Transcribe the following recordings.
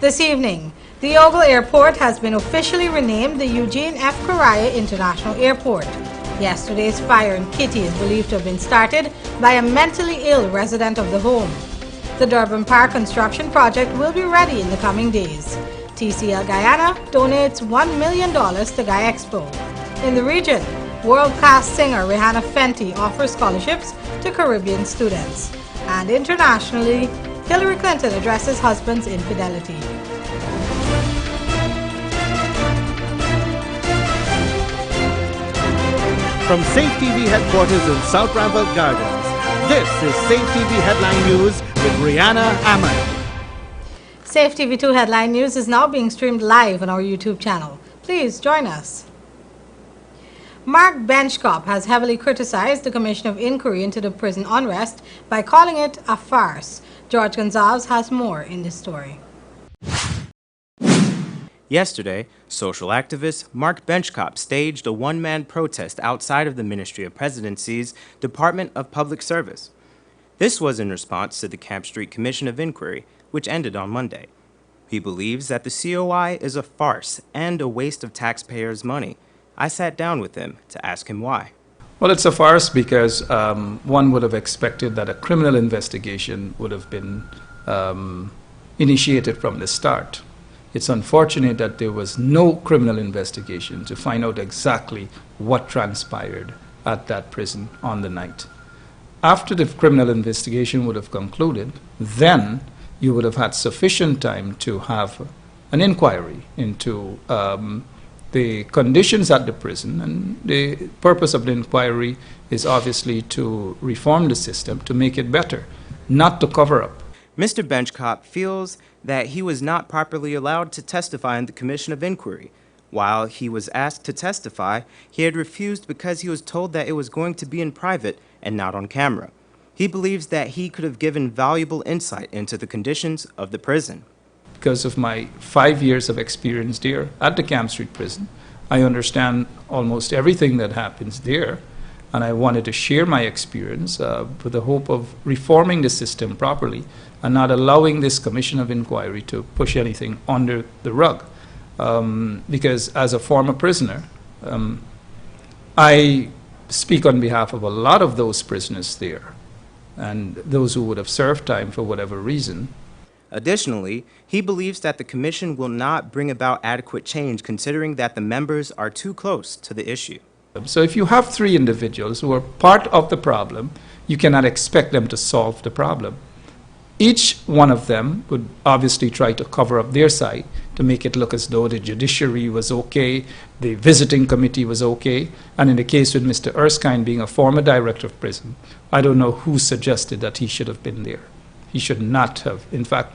This evening, the Ogle Airport has been officially renamed the Eugene F. Correa International Airport. Yesterday's fire in Kitty is believed to have been started by a mentally ill resident of the home. The Durban Park construction project will be ready in the coming days. TCL Guyana donates $1 million to Guy Expo. In the region, world-class singer Rihanna Fenty offers scholarships to Caribbean students. And internationally, Hillary Clinton addresses husband's infidelity. From Safetv headquarters in South Rambert Gardens, this is Safetv Headline News with Rihanna Ahmed. Safetv 2 Headline News is now being streamed live on our YouTube channel. Please join us. Mark Benchkop has heavily criticized the Commission of Inquiry into the prison unrest by calling it a farce. George Gonzalez has more in this story. Yesterday, social activist Mark Benchkop staged a one-man protest outside of the Ministry of Presidency's Department of Public Service. This was in response to the Camp Street Commission of Inquiry, which ended on Monday. He believes that the COI is a farce and a waste of taxpayers' money. I sat down with him to ask him why. Well, it's a farce because one would have expected that a criminal investigation would have been initiated from the start. It's unfortunate that there was no criminal investigation to find out exactly what transpired at that prison on the night. After the criminal investigation would have concluded, then you would have had sufficient time to have an inquiry into the conditions at the prison, and the purpose of the inquiry is obviously to reform the system, to make it better, not to cover up. Mr. Benchkop feels that he was not properly allowed to testify in the Commission of Inquiry. While he was asked to testify, he had refused because he was told that it was going to be in private and not on camera. He believes that he could have given valuable insight into the conditions of the prison. Because of my 5 years of experience there at the Camp Street prison, I understand almost everything that happens there, and I wanted to share my experience with the hope of reforming the system properly and not allowing this Commission of Inquiry to push anything under the rug. Because as a former prisoner, I speak on behalf of a lot of those prisoners there and those who would have served time for whatever reason. Additionally, he believes that the commission will not bring about adequate change considering that the members are too close to the issue. So if you have 3 individuals who are part of the problem, you cannot expect them to solve the problem. Each one of them would obviously try to cover up their side to make it look as though the judiciary was okay, the visiting committee was okay, and in the case with Mr. Erskine being a former director of prison, I don't know who suggested that he should have been there. He should not have. In fact,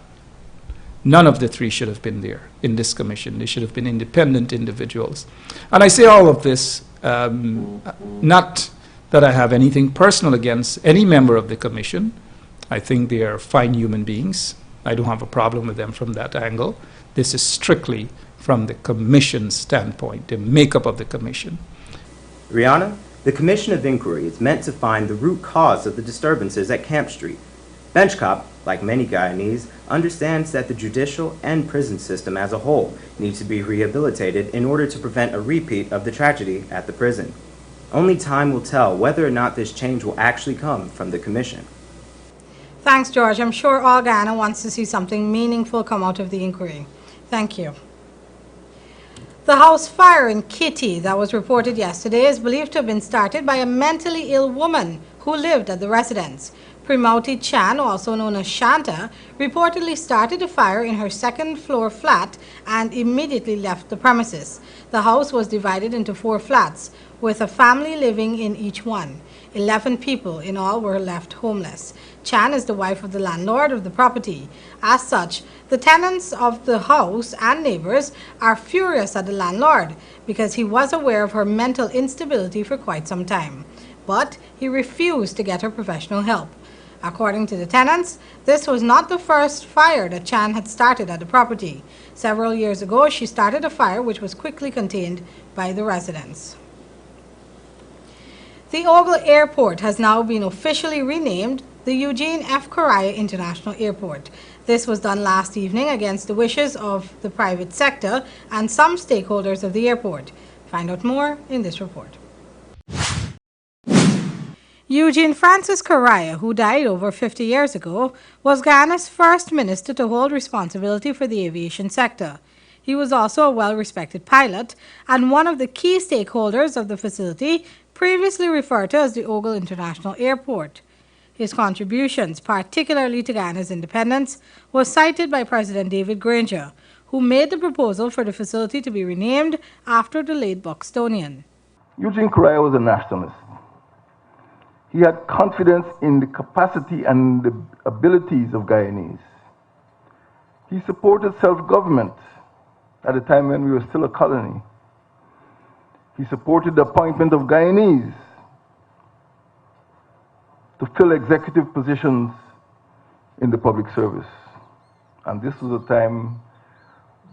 none of the 3 should have been there in this commission. They should have been independent individuals. And I say all of this, not that I have anything personal against any member of the commission. I think they are fine human beings. I don't have a problem with them from that angle. This is strictly from the commission's standpoint, the makeup of the commission. Rihanna, the Commission of Inquiry is meant to find the root cause of the disturbances at Camp Street. Benchkop, like many Guyanese, understands that the judicial and prison system as a whole needs to be rehabilitated in order to prevent a repeat of the tragedy at the prison. Only time will tell whether or not this change will actually come from the commission. Thanks, George. I'm sure all Guyana wants to see something meaningful come out of the inquiry. Thank you. The house fire in Kitty that was reported yesterday is believed to have been started by a mentally ill woman who lived at the residence. Primauti Chan, also known as Shanta, reportedly started a fire in her second-floor flat and immediately left the premises. The house was divided into 4 flats, with a family living in each one. 11 people in all were left homeless. Chan is the wife of the landlord of the property. As such, the tenants of the house and neighbors are furious at the landlord because he was aware of her mental instability for quite some time. But he refused to get her professional help. According to the tenants, this was not the first fire that Chan had started at the property. Several years ago, she started a fire which was quickly contained by the residents. The Ogle Airport has now been officially renamed the Eugene F. Correa International Airport. This was done last evening against the wishes of the private sector and some stakeholders of the airport. Find out more in this report. Eugene Francis Correa, who died over 50 years ago, was Guyana's first minister to hold responsibility for the aviation sector. He was also a well-respected pilot and one of the key stakeholders of the facility previously referred to as the Ogle International Airport. His contributions, particularly to Guyana's independence, was cited by President David Granger, who made the proposal for the facility to be renamed after the late Buxtonian. Eugene Correa was a nationalist. He had confidence in the capacity and the abilities of Guyanese. He supported self-government at a time when we were still a colony. He supported the appointment of Guyanese to fill executive positions in the public service. And this was a time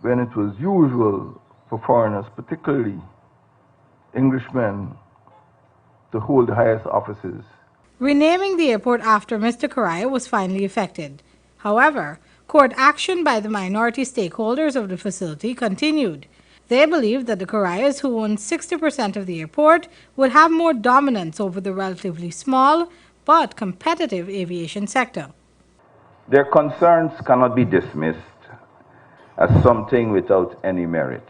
when it was usual for foreigners, particularly Englishmen, to hold the highest offices. Renaming the airport after Mr. Correa was finally effected. However, court action by the minority stakeholders of the facility continued. They believed that the Correas, who owned 60% of the airport, would have more dominance over the relatively small but competitive aviation sector. Their concerns cannot be dismissed as something without any merit.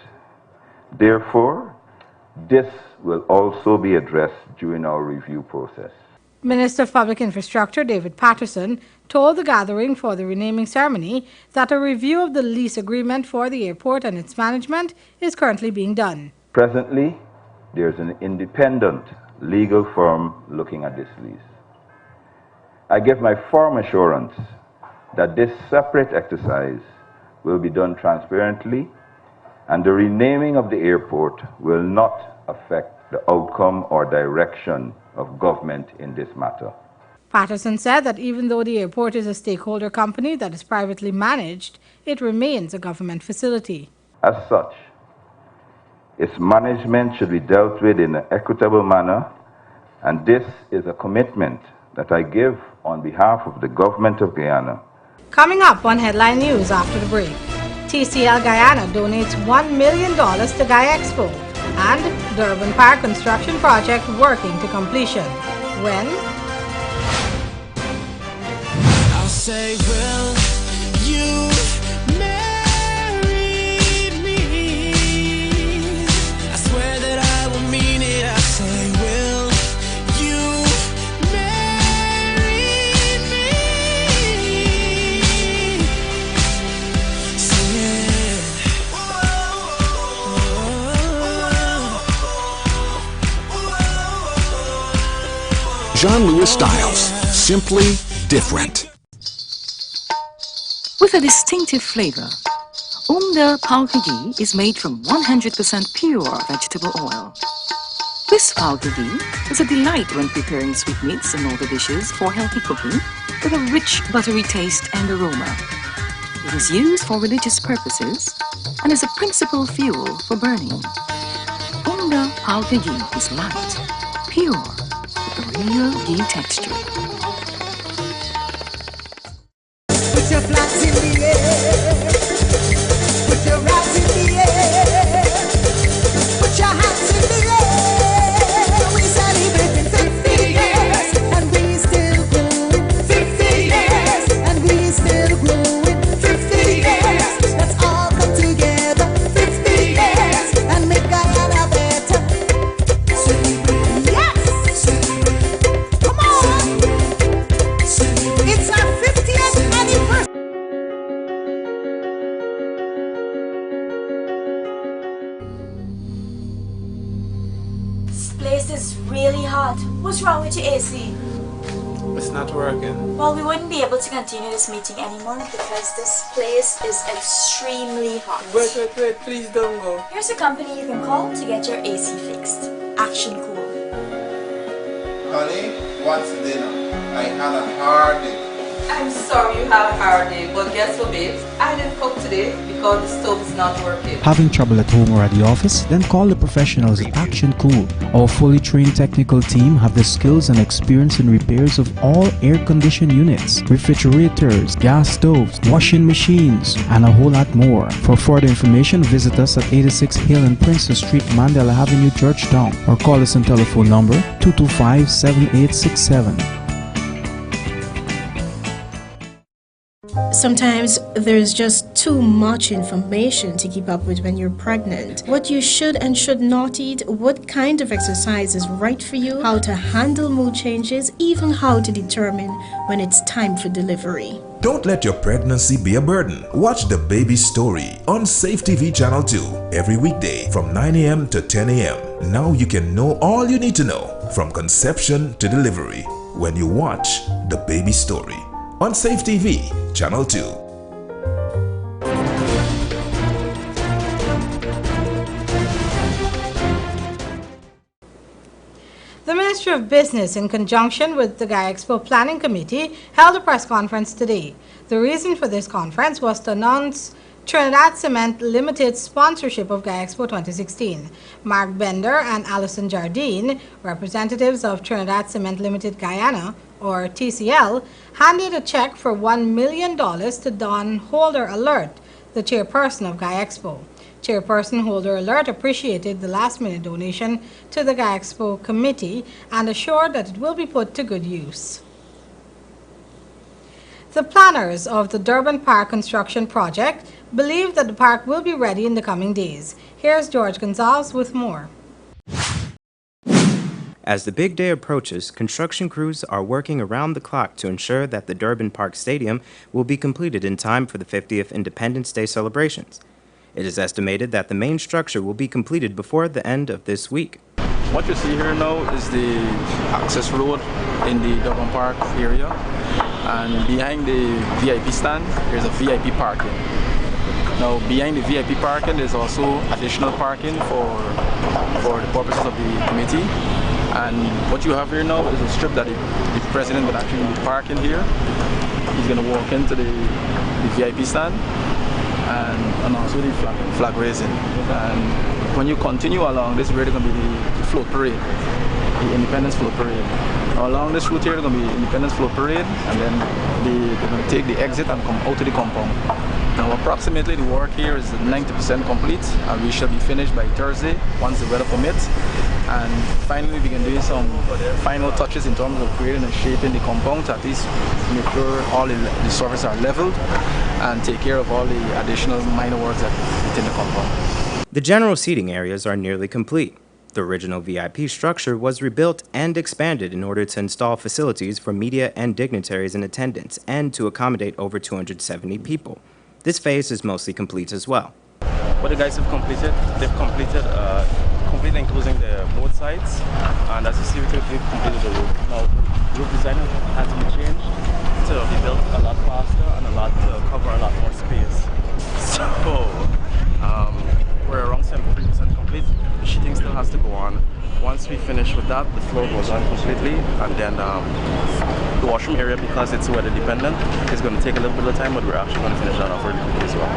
Therefore, this will also be addressed during our review process. Minister of Public Infrastructure David Patterson told the gathering for the renaming ceremony that a review of the lease agreement for the airport and its management is currently being done. Presently, there's an independent legal firm looking at this lease. I give my firm assurance that this separate exercise will be done transparently, and the renaming of the airport will not affect the outcome or direction of government in this matter. Patterson said that even though the airport is a stakeholder company that is privately managed, it remains a government facility. As such, its management should be dealt with in an equitable manner, and this is a commitment that I give on behalf of the government of Guyana. Coming up on Headline News after the break, TCL Guyana donates $1 million to GuyExpo, and Durban Park construction project working to completion. When? I'll say, will you marry me? I swear that I will mean it. I say, will you marry me? Sing it. John Lewis Styles, simply different. With a distinctive flavor, palka ghee is made from 100% pure vegetable oil. This palka ghee is a delight when preparing sweetmeats and other dishes for healthy cooking with a rich buttery taste and aroma. It is used for religious purposes and is a principal fuel for burning. Palka ghee is light, pure, with a real ghee texture. Put your flags in the air. Put your rags in the air. Put your hats in the air. We celebrating 50 years, and we still growing. 50 years, and we still growing. 50 years, let's all come together. 50 years, and make Guyana better. Celebrate. Yes. Celebrate. Come on. Celebrate. It's our 50th anniversary. This place is really hot. What's wrong with your AC? It's not working. Well, we wouldn't be able to continue this meeting anymore because this place is extremely hot. Wait, please don't go. Here's a company you can call to get your AC fixed. Action Cool. Honey, what's dinner? I had a hard day. I'm sorry you had a hard day, but guess what, babes? I didn't cook today because the stove is not working. Having trouble at home or at the office? Then call the professionals at Action Cool. Our fully trained technical team have the skills and experience in repairs of all air-conditioned units, refrigerators, gas stoves, washing machines, and a whole lot more. For further information, visit us at 86 Hill and Princess Street, Mandela Avenue, Georgetown, or call us on telephone number 225-7867. Sometimes there's just too much information to keep up with when you're pregnant. What you should and should not eat, what kind of exercise is right for you, how to handle mood changes, even how to determine when it's time for delivery. Don't let your pregnancy be a burden. Watch The Baby Story on Safetv Channel 2 every weekday from 9 a.m. to 10 a.m. Now you can know all you need to know from conception to delivery when you watch The Baby Story on Safetv Channel 2. The Ministry of Business, in conjunction with the Guy Expo Planning Committee, held a press conference today. The reason for this conference was to announce Trinidad Cement Limited's sponsorship of Guy Expo 2016. Mark Bender and Alison Jardine, representatives of Trinidad Cement Limited Guyana, or TCL, handed a check for $1 million to Don Holder Alert, the chairperson of Guy Expo. Chairperson Holder Alert appreciated the last-minute donation to the Guy Expo committee and assured that it will be put to good use. The planners of the Durban Park construction project believe that the park will be ready in the coming days. Here's George Gonzalez with more. As the big day approaches, construction crews are working around the clock to ensure that the Durban Park Stadium will be completed in time for the 50th Independence Day celebrations. It is estimated that the main structure will be completed before the end of this week. What you see here now is the access road in the Durban Park area, and behind the VIP stand there's a VIP parking. Now behind the VIP parking there's also additional parking for the purposes of the committee. And what you have here now is a strip that the president will actually be parking here. He's going to walk into the VIP stand and also the flag raising. And when you continue along, this is really going to be the float parade, the Independence Float Parade. Now, along this route here, there's going to be Independence Float Parade, and then they're going to take the exit and come out to the compound. Now, approximately the work here is 90% complete, and we shall be finished by Thursday once the weather permits. And finally, we can do some final touches in terms of creating and shaping the compound to at least make sure all the surfaces are leveled and take care of all the additional minor works that within the compound. The general seating areas are nearly complete. The original VIP structure was rebuilt and expanded in order to install facilities for media and dignitaries in attendance and to accommodate over 270 people. This phase is mostly complete as well. What the guys have completed, they've completed completely enclosing both sides, and as you see, they've completed the roof. Now, roof design had to be changed to be built a lot faster and to cover a lot more space. So, we're around 73% complete. The sheeting still has to go on. Once we finish with that, the floor goes on completely, and then the washroom area, because it's weather dependent, is going to take a little bit of time, but we're actually going to finish that off really quickly as well.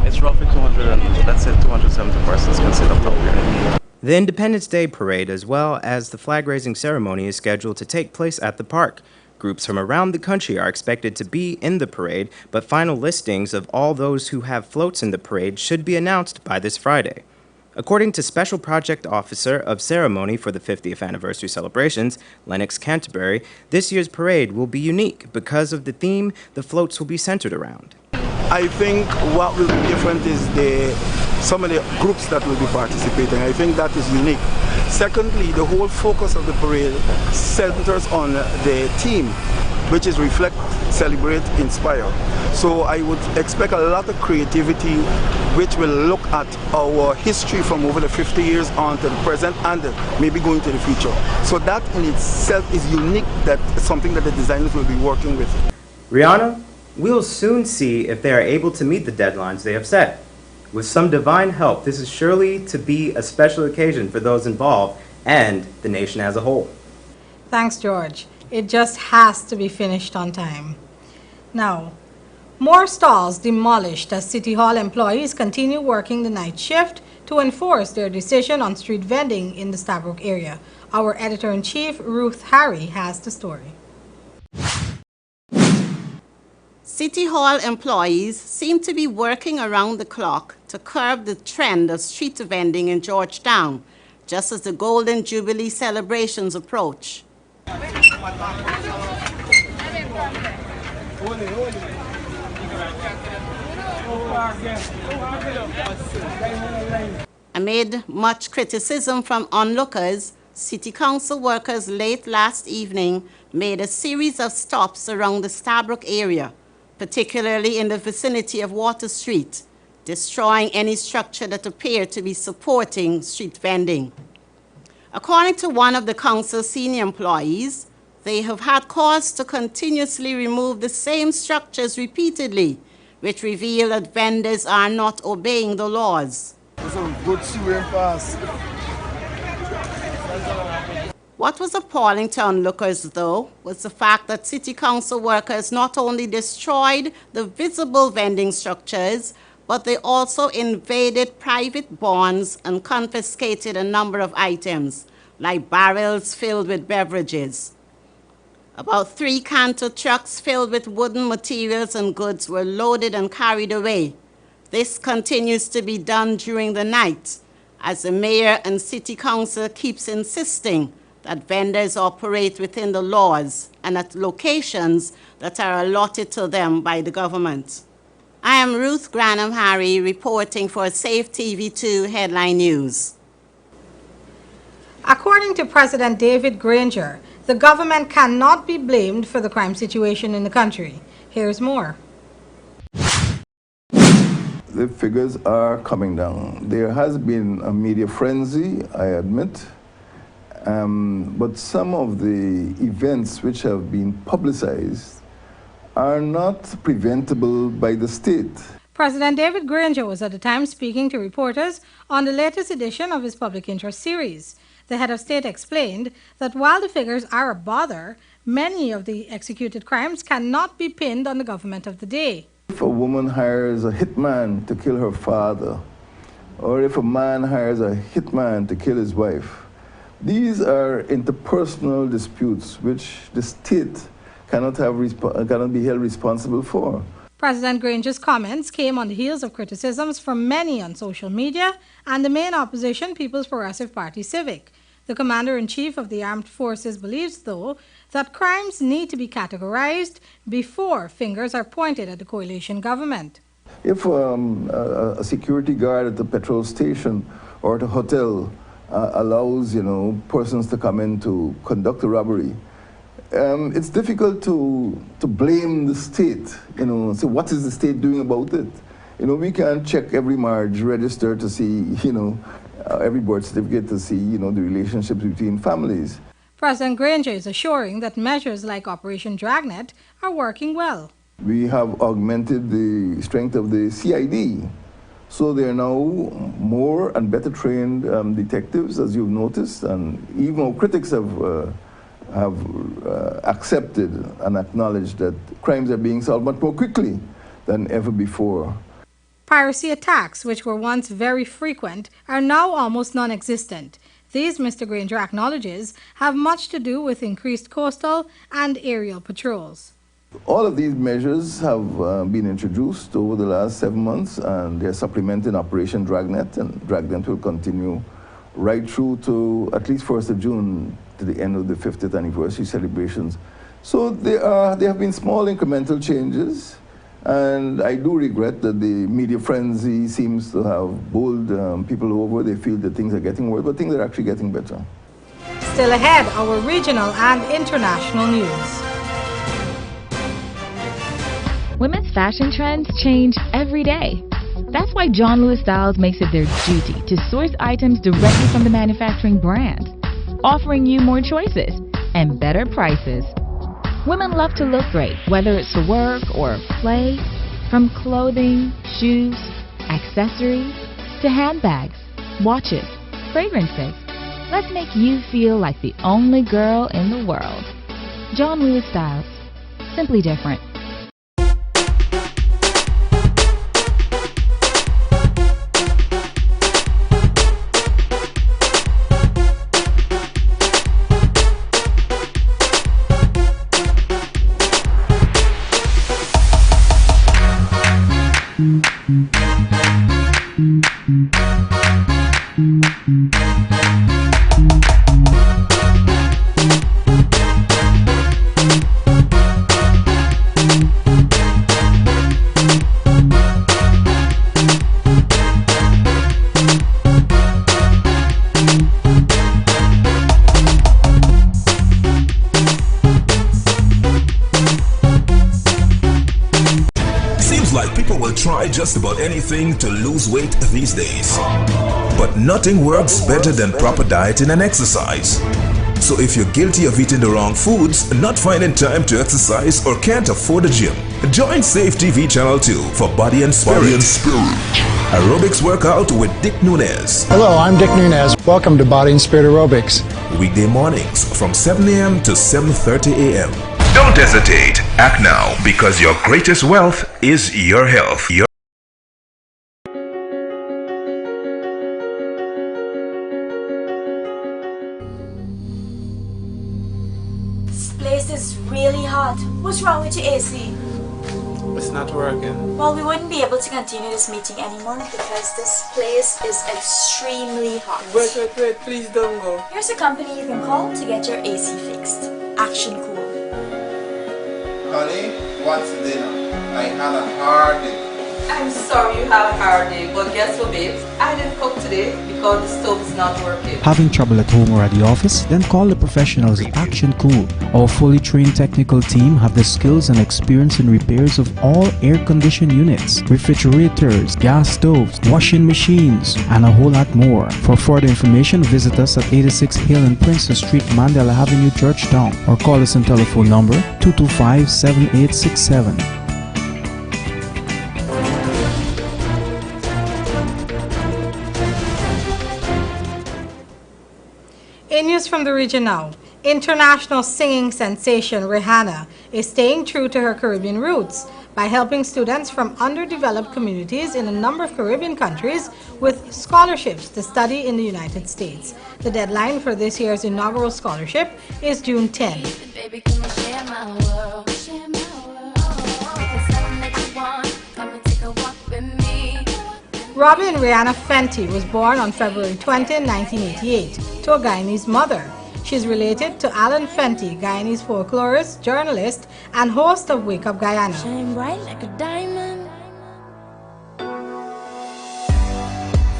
It's roughly 270 persons can sit up top here. The Independence Day Parade, as well as the flag-raising ceremony, is scheduled to take place at the park. Groups from around the country are expected to be in the parade, but final listings of all those who have floats in the parade should be announced by this Friday. According to Special Project Officer of Ceremony for the 50th Anniversary Celebrations, Lennox Canterbury, this year's parade will be unique because of the theme the floats will be centered around. I think what will be different is some of the groups that will be participating. I think that is unique. Secondly, the whole focus of the parade centers on the theme, which is Reflect, Celebrate, Inspire. So I would expect a lot of creativity which will look at our history from over the 50 years on to the present and maybe going to the future. So that in itself is unique, that something that the designers will be working with. Rihanna, we'll soon see if they are able to meet the deadlines they have set. With some divine help, this is surely to be a special occasion for those involved and the nation as a whole. Thanks, George. It just has to be finished on time. Now, more stalls demolished as City Hall employees continue working the night shift to enforce their decision on street vending in the Stabroek area. Our editor-in-chief, Ruth Harry, has the story. City Hall employees seem to be working around the clock to curb the trend of street vending in Georgetown, just as the Golden Jubilee celebrations approach. Amid much criticism from onlookers, City Council workers late last evening made a series of stops around the Stabroek area, particularly in the vicinity of Water Street, destroying any structure that appeared to be supporting street vending. According to one of the council's senior employees, they have had cause to continuously remove the same structures repeatedly, which reveal that vendors are not obeying the laws. What was appalling to onlookers, though, was the fact that City Council workers not only destroyed the visible vending structures, but they also invaded private barns and confiscated a number of items, like barrels filled with beverages. About 3 canter trucks filled with wooden materials and goods were loaded and carried away. This continues to be done during the night, as the mayor and City Council keeps insisting that vendors operate within the laws and at locations that are allotted to them by the government. I am Ruth Granham Harry reporting for Safetv 2 Headline News. According to President David Granger, the government cannot be blamed for the crime situation in the country. Here's more. The figures are coming down. There has been a media frenzy, I admit, but some of the events which have been publicized are not preventable by the state. President David Granger was at the time speaking to reporters on the latest edition of his public interest series. The head of state explained that while the figures are a bother, many of the executed crimes cannot be pinned on the government of the day. If a woman hires a hitman to kill her father, or if a man hires a hitman to kill his wife, these are interpersonal disputes which the state cannot be held responsible for. President Granger's comments came on the heels of criticisms from many on social media and the main opposition, People's Progressive Party Civic. The Commander-in-Chief of the Armed Forces believes, though, that crimes need to be categorized before fingers are pointed at the coalition government. If a security guard at the petrol station or at a hotel allows, persons to come in to conduct a robbery, it's difficult to blame the state, so what is the state doing about it? We can't check every marriage register to see, every birth certificate to see, the relationships between families. President Granger is assuring that measures like Operation Dragnet are working well. We have augmented the strength of the CID, so they are now more and better trained detectives, as you've noticed, and even our critics have accepted and acknowledged that crimes are being solved much more quickly than ever before. Piracy attacks, which were once very frequent, are now almost non-existent. These, Mr. Granger acknowledges, have much to do with increased coastal and aerial patrols. All of these measures have been introduced over the last 7 months, and they're supplementing Operation Dragnet, and Dragnet will continue right through to at least 1st of June, to the end of the 50th anniversary celebrations. So there have been small incremental changes, and I do regret that the media frenzy seems to have bowled people over. They feel that things are getting worse, but things are actually getting better. Still ahead, our regional and international news. Women's fashion trends change every day. That's why John Lewis Styles makes it their duty to source items directly from the manufacturing brand, offering you more choices and better prices. Women love to look great, whether it's for work or play. From clothing, shoes, accessories, to handbags, watches, fragrances. Let's make you feel like the only girl in the world. John Lewis Styles. Simply different. Seems like people will try just about anything to lose weight these days. But nothing works better than proper dieting and exercise. So if you're guilty of eating the wrong foods, not finding time to exercise, or can't afford a gym, join Safetv Channel 2 for Body and Spirit. Aerobics workout with Dick Nunez. Hello, I'm Dick Nunez. Welcome to Body and Spirit Aerobics. Weekday mornings from 7 a.m. to 7:30 a.m. Don't hesitate. Act now, because your greatest wealth is your health. This place is really hot. What's wrong with your AC? It's not working. Well, we wouldn't be able to continue this meeting anymore because this place is extremely hot. Wait, please don't go. Here's a company you can call to get your AC fixed. Action Cool. Honey, what's dinner? I had a hard day. I'm sorry you had a hard day, but guess what, babes? I didn't cook today because the stove is not working. Having trouble at home or at the office? Then call the professionals at Action Cool. Our fully trained technical team have the skills and experience in repairs of all air-conditioned units, refrigerators, gas stoves, washing machines, and a whole lot more. For further information, visit us at 86 Hill and Princeton Street, Mandela Avenue, Georgetown, or call us on telephone number 225-7867. In news from the region now, international singing sensation Rihanna is staying true to her Caribbean roots by helping students from underdeveloped communities in a number of Caribbean countries with scholarships to study in the United States. The deadline for this year's inaugural scholarship is June 10. Robin Rihanna Fenty was born on February 20, 1988, to a Guyanese mother. She is related to Alan Fenty, Guyanese folklorist, journalist, and host of Wake Up Guyana. Shine bright like a diamond.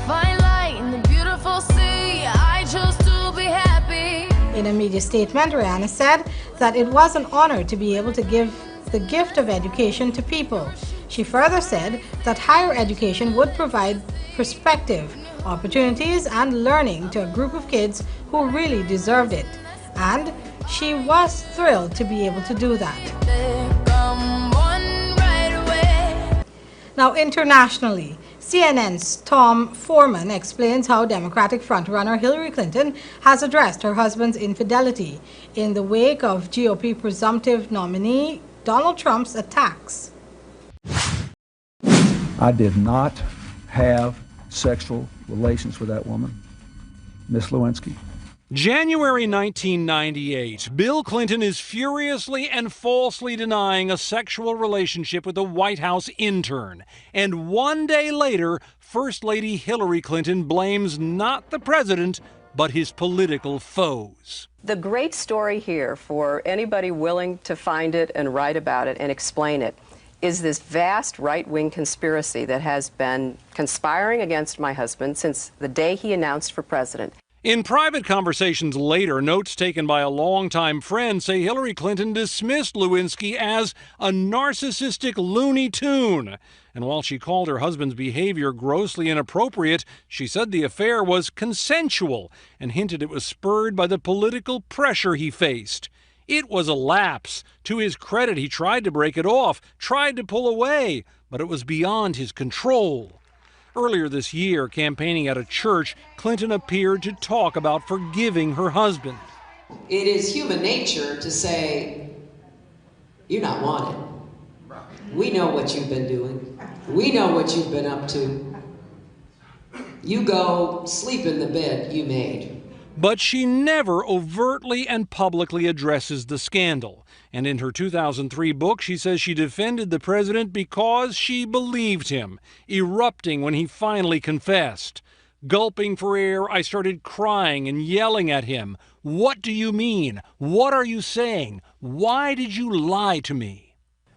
Fine light in the beautiful sea. I chose to be happy. In a media statement, Rihanna said that it was an honor to be able to give the gift of education to people. She further said that higher education would provide perspective, opportunities, and learning to a group of kids who really deserved it. And she was thrilled to be able to do that. Now internationally, CNN's Tom Foreman explains how Democratic frontrunner Hillary Clinton has addressed her husband's infidelity in the wake of GOP presumptive nominee Donald Trump's attacks. I did not have sexual relations with that woman, Miss Lewinsky. January 1998, Bill Clinton is furiously and falsely denying a sexual relationship with a White House intern. And one day later, First Lady Hillary Clinton blames not the president, but his political foes. The great story here, for anybody willing to find it and write about it and explain it, is this vast right-wing conspiracy that has been conspiring against my husband since the day he announced for president. In private conversations later, notes taken by a longtime friend say Hillary Clinton dismissed Lewinsky as a narcissistic Looney Tune. And while she called her husband's behavior grossly inappropriate, she said the affair was consensual and hinted it was spurred by the political pressure he faced. It was a lapse. To his credit, he tried to break it off, tried to pull away, but it was beyond his control. Earlier this year, campaigning at a church, Clinton appeared to talk about forgiving her husband. It is human nature to say, you're not wanted. We know what you've been doing. We know what you've been up to. You go sleep in the bed you made. But she never overtly and publicly addresses the scandal. And in her 2003 book, she says she defended the president because she believed him, erupting when he finally confessed. Gulping for air, I started crying and yelling at him. What do you mean? What are you saying? Why did you lie to me?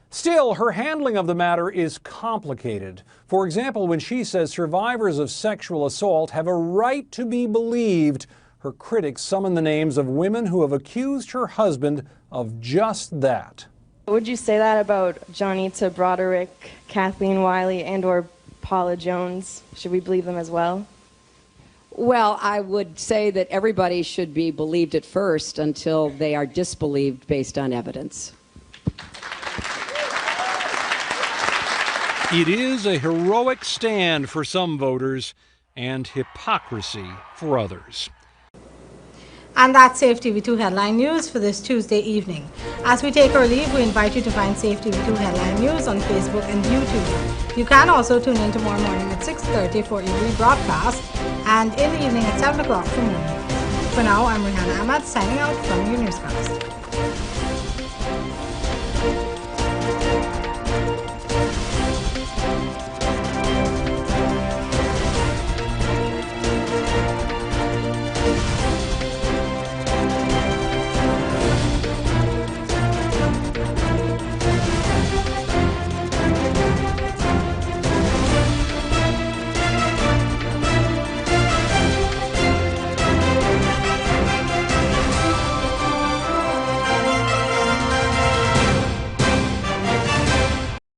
Still, her handling of the matter is complicated. For example, when she says survivors of sexual assault have a right to be believed, her critics summon the names of women who have accused her husband of just that. Would you say that about Johnita Broderick, Kathleen Wiley, and or Paula Jones? Should we believe them as well? Well, I would say that everybody should be believed at first until they are disbelieved based on evidence. It is a heroic stand for some voters and hypocrisy for others. And that's Safetv 2 Headline News for this Tuesday evening. As we take our leave, we invite you to find Safetv 2 Headline News on Facebook and YouTube. You can also tune in tomorrow morning at 6:30 for a rebroadcast and in the evening at 7 o'clock for morning. For now, I'm Rihanna Ahmad signing out from your newscast.